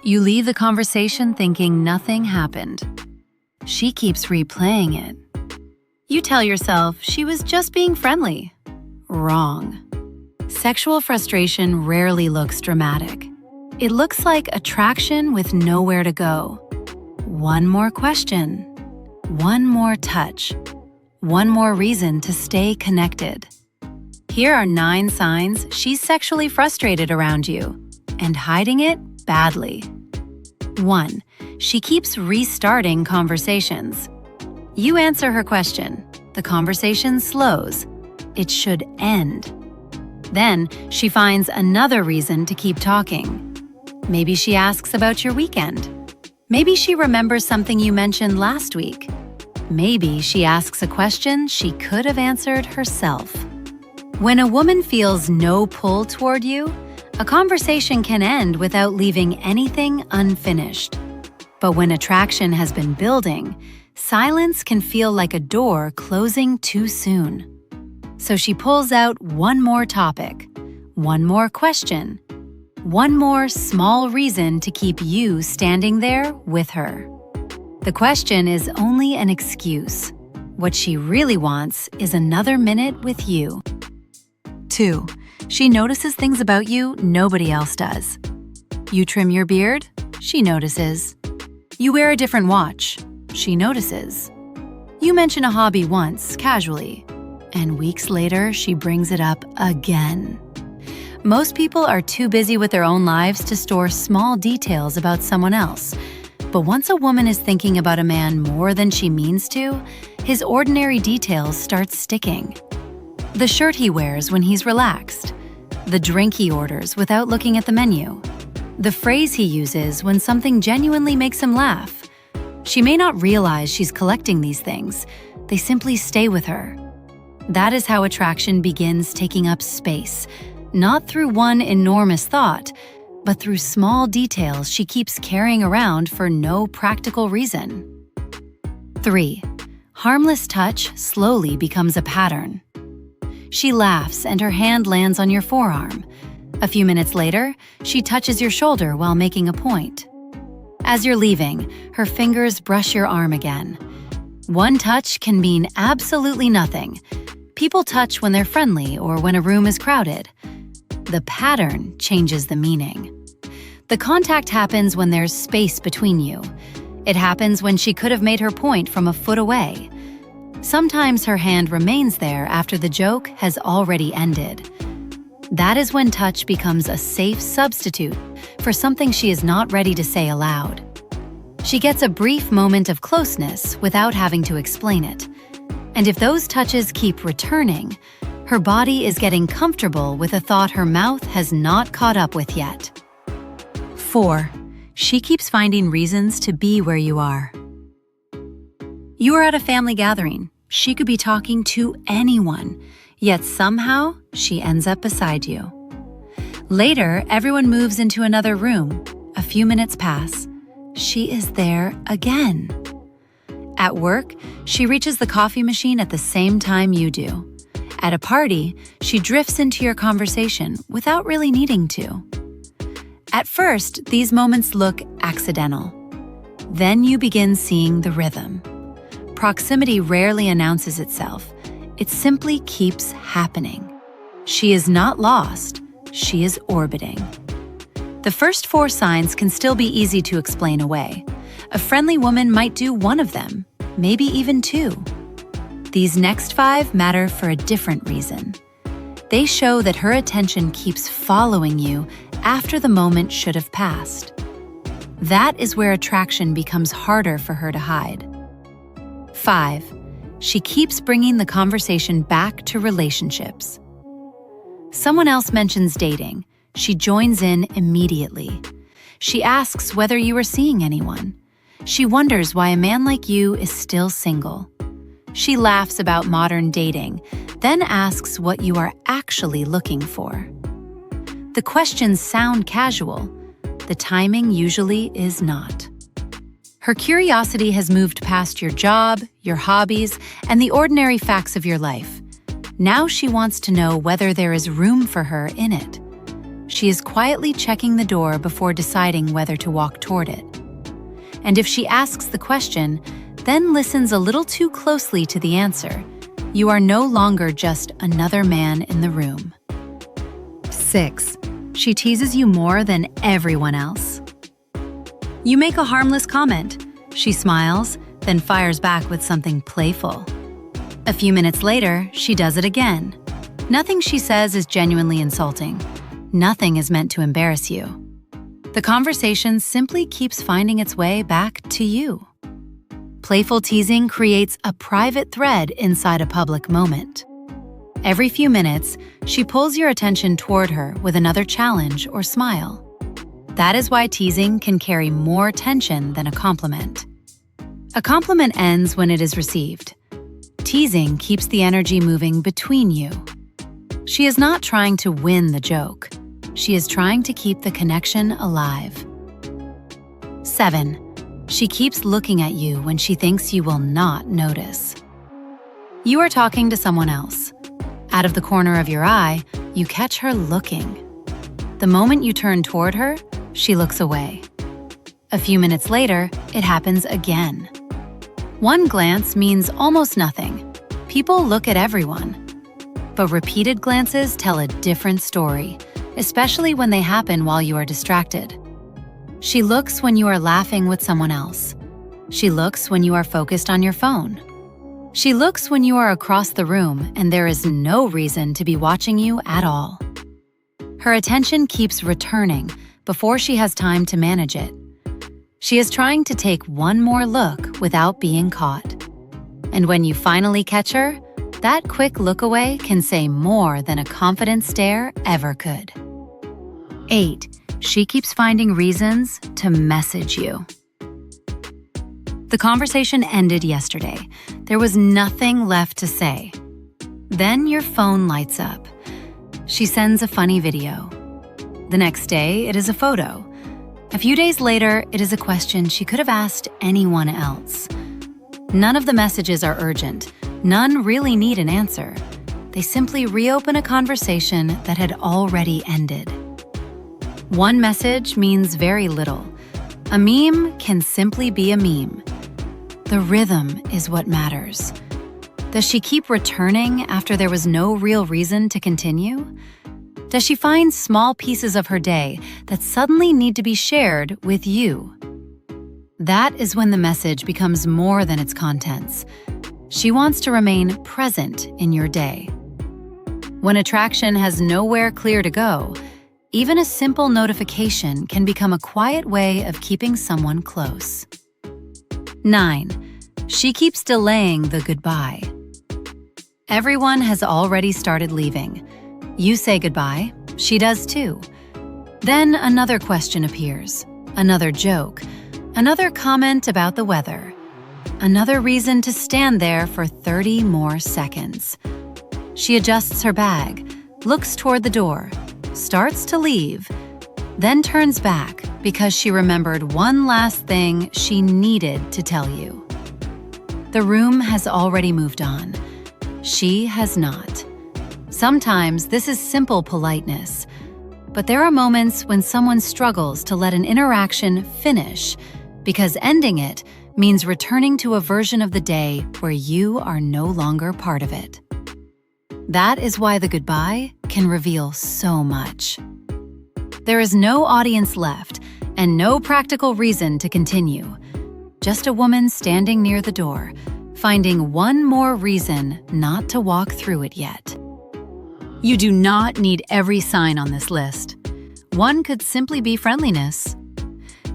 You leave the conversation thinking nothing happened. She keeps replaying it. You tell yourself she was just being friendly. Wrong. Sexual frustration rarely looks dramatic. It looks like attraction with nowhere to go. One more question. One more touch. One more reason to stay connected. Here are 9 signs she's sexually frustrated around you and hiding it badly. 1. She keeps restarting conversations. You answer her question. The conversation slows. It should end. Then she finds another reason to keep talking. Maybe she asks about your weekend. Maybe she remembers something you mentioned last week. Maybe she asks a question she could have answered herself. When a woman feels no pull toward you, a conversation can end without leaving anything unfinished. But when attraction has been building, silence can feel like a door closing too soon. So she pulls out one more topic, one more question, one more small reason to keep you standing there with her. The question is only an excuse. What she really wants is another minute with you. 2. She notices things about you nobody else does. You trim your beard? She notices. You wear a different watch? She notices. You mention a hobby once, casually, and weeks later she brings it up again. Most people are too busy with their own lives to store small details about someone else. But once a woman is thinking about a man more than she means to, his ordinary details start sticking. The shirt he wears when he's relaxed. The drink he orders without looking at the menu. The phrase he uses when something genuinely makes him laugh. She may not realize she's collecting these things. They simply stay with her. That is how attraction begins taking up space, not through one enormous thought, but through small details she keeps carrying around for no practical reason. 3. Harmless touch slowly becomes a pattern. She laughs and her hand lands on your forearm. A few minutes later, she touches your shoulder while making a point. As you're leaving, her fingers brush your arm again. One touch can mean absolutely nothing. People touch when they're friendly or when a room is crowded. The pattern changes the meaning. The contact happens when there's space between you. It happens when she could have made her point from a foot away. Sometimes her hand remains there after the joke has already ended. That is when touch becomes a safe substitute for something she is not ready to say aloud. She gets a brief moment of closeness without having to explain it. And if those touches keep returning, her body is getting comfortable with a thought her mouth has not caught up with yet. 4. She keeps finding reasons to be where you are. You are at a family gathering. She could be talking to anyone, yet somehow she ends up beside you. Later, everyone moves into another room. A few minutes pass. She is there again. At work, she reaches the coffee machine at the same time you do. At a party, she drifts into your conversation without really needing to. At first, these moments look accidental. Then you begin seeing the rhythm. Proximity rarely announces itself. It simply keeps happening. She is not lost. She is orbiting. The first 4 signs can still be easy to explain away. A friendly woman might do one of them, maybe even 2. These next 5 matter for a different reason. They show that her attention keeps following you after the moment should have passed. That is where attraction becomes harder for her to hide. 5. She keeps bringing the conversation back to relationships. Someone else mentions dating. She joins in immediately. She asks whether you are seeing anyone. She wonders why a man like you is still single. She laughs about modern dating, then asks what you are actually looking for. The questions sound casual. The timing usually is not. Her curiosity has moved past your job, your hobbies, and the ordinary facts of your life. Now she wants to know whether there is room for her in it. she is quietly checking the door before deciding whether to walk toward it. And if she asks the question, then listens a little too closely to the answer, you are no longer just another man in the room. 6. She teases you more than everyone else. You make a harmless comment. She smiles, then fires back with something playful. A few minutes later, she does it again. Nothing she says is genuinely insulting. Nothing is meant to embarrass you. The conversation simply keeps finding its way back to you. Playful teasing creates a private thread inside a public moment. Every few minutes, she pulls your attention toward her with another challenge or smile. That is why teasing can carry more tension than a compliment. A compliment ends when it is received. Teasing keeps the energy moving between you. She is not trying to win the joke. She is trying to keep the connection alive. 7. She keeps looking at you when she thinks you will not notice. You are talking to someone else. Out of the corner of your eye, you catch her looking. The moment you turn toward her, she looks away. A few minutes later, it happens again. One glance means almost nothing. People look at everyone. But repeated glances tell a different story, especially when they happen while you are distracted. She looks when you are laughing with someone else. She looks when you are focused on your phone. She looks when you are across the room and there is no reason to be watching you at all. Her attention keeps returning before she has time to manage it. She is trying to take one more look without being caught. And when you finally catch her, that quick look away can say more than a confident stare ever could. 8. She keeps finding reasons to message you. The conversation ended yesterday. There was nothing left to say. Then your phone lights up. She sends a funny video. The next day, it is a photo. A few days later, it is a question she could have asked anyone else. None of the messages are urgent. None really need an answer. They simply reopen a conversation that had already ended. One message means very little. A meme can simply be a meme. The rhythm is what matters. Does she keep returning after there was no real reason to continue? Does she find small pieces of her day that suddenly need to be shared with you? That is when the message becomes more than its contents. She wants to remain present in your day. When attraction has nowhere clear to go, even a simple notification can become a quiet way of keeping someone close. 9. She keeps delaying the goodbye. Everyone has already started leaving. You say goodbye, she does too. Then another question appears, another joke, another comment about the weather, another reason to stand there for 30 more seconds. She adjusts her bag, looks toward the door, starts to leave, then turns back because she remembered one last thing she needed to tell you. The room has already moved on. She has not. Sometimes this is simple politeness, but there are moments when someone struggles to let an interaction finish because ending it means returning to a version of the day where you are no longer part of it. That is why the goodbye can reveal so much. There is no audience left and no practical reason to continue. Just a woman standing near the door, finding one more reason not to walk through it yet. You do not need every sign on this list. 1 could simply be friendliness.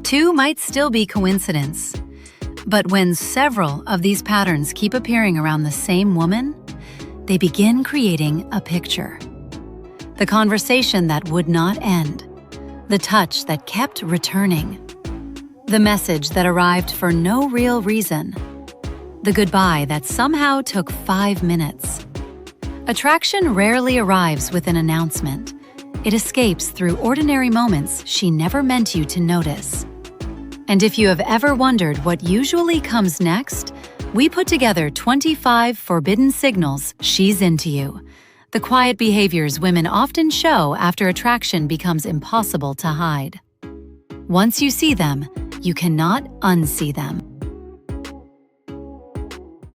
2 might still be coincidence. But when several of these patterns keep appearing around the same woman, they begin creating a picture. The conversation that would not end. The touch that kept returning. The message that arrived for no real reason. The goodbye that somehow took 5 minutes. Attraction rarely arrives with an announcement. It escapes through ordinary moments she never meant you to notice. And if you have ever wondered what usually comes next, we put together 25 forbidden signals she's into you. the quiet behaviors women often show after attraction becomes impossible to hide. Once you see them, you cannot unsee them.